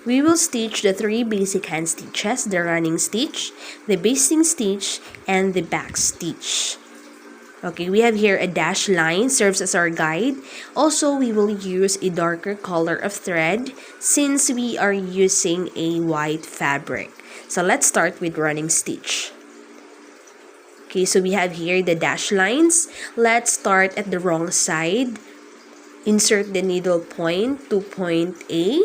We will stitch the 3 basic hand stitches, the running stitch, the basting stitch, and the back stitch. Okay, we have here a dashed line, serves as our guide. Also, we will use a darker color of thread since we are using a white fabric. So let's start with running stitch. Okay, so we have here the dashed lines. Let's start at the wrong side. Insert the needle point to point A.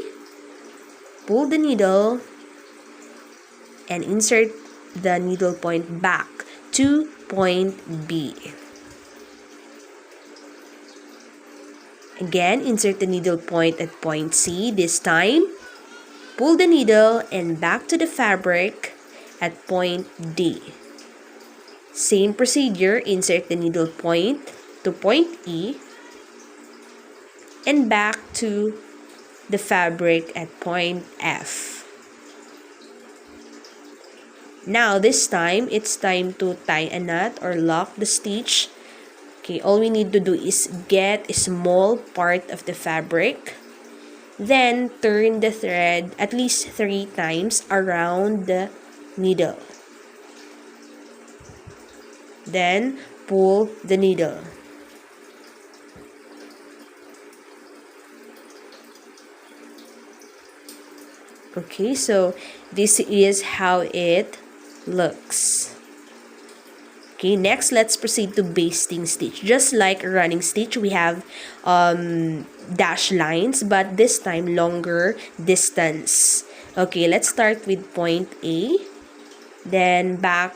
Pull the needle and insert the needle point back to point B. Again, insert the needle point at point C. This time, pull the needle and back to the fabric at point D. Same procedure, insert the needle point to point E and back to the fabric at point F. Now, this time, it's time to tie a knot or lock the stitch. Okay, all we need to do is get a small part of the fabric. Then, turn the thread at least 3 times around the needle. Then, pull the needle. Okay, so this is how it looks. Okay, next let's proceed to basting stitch. Just like running stitch, we have dash lines, but this time longer distance. Okay, let's start with point A. Then back,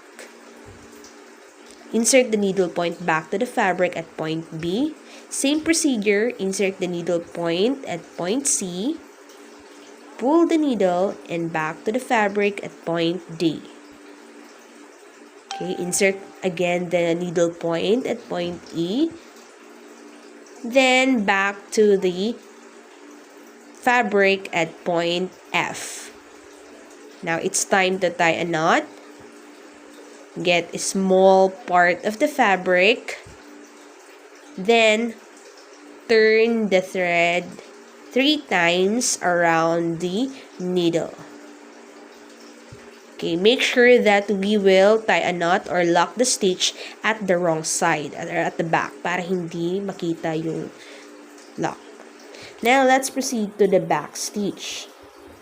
insert the needle point back to the fabric at point B. Same procedure, insert the needle point at point C. Pull the needle and back to the fabric at point D. Okay, insert again the needle point at point E. Then back to the fabric at point F. Now it's time to tie a knot. Get a small part of the fabric. Then turn the thread 3 times around the needle. Okay, make sure that we will tie a knot or lock the stitch at the wrong side or at the back para hindi makita yung lock. Now, let's proceed to the back stitch.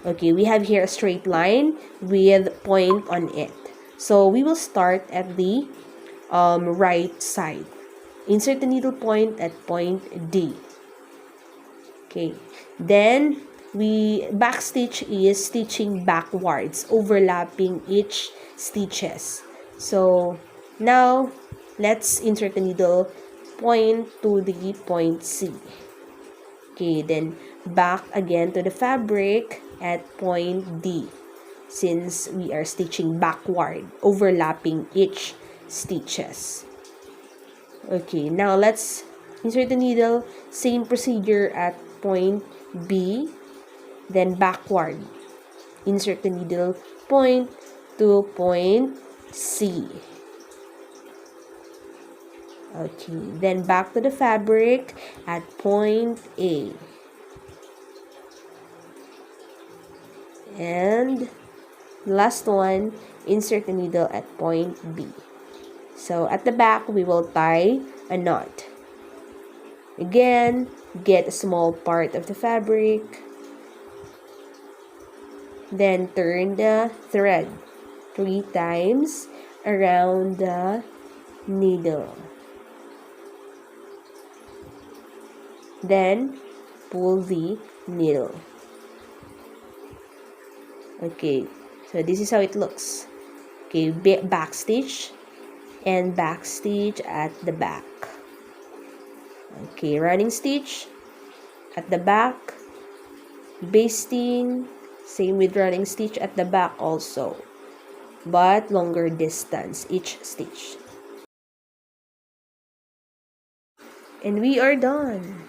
Okay, we have here a straight line with point on it. So, we will start at the right side. Insert the needle point at point D. Okay, then back stitch is stitching backwards, overlapping each stitches. So now let's insert the needle point to the point C. Okay, then back again to the fabric at point D, since we are stitching backward, overlapping each stitches. Okay, now let's insert the needle, same procedure at point B, then backward. Insert the needle point to point C. Okay, then back to the fabric at point A. And last one, insert the needle at point B. So at the back, we will tie a knot. Again, get a small part of the fabric. Then turn the thread 3 times around the needle. Then pull the needle. Okay, so this is how it looks. Okay, back stitch and back stitch at the back. Okay, running stitch at the back, basting, same with running stitch at the back also, but longer distance each stitch. And we are done.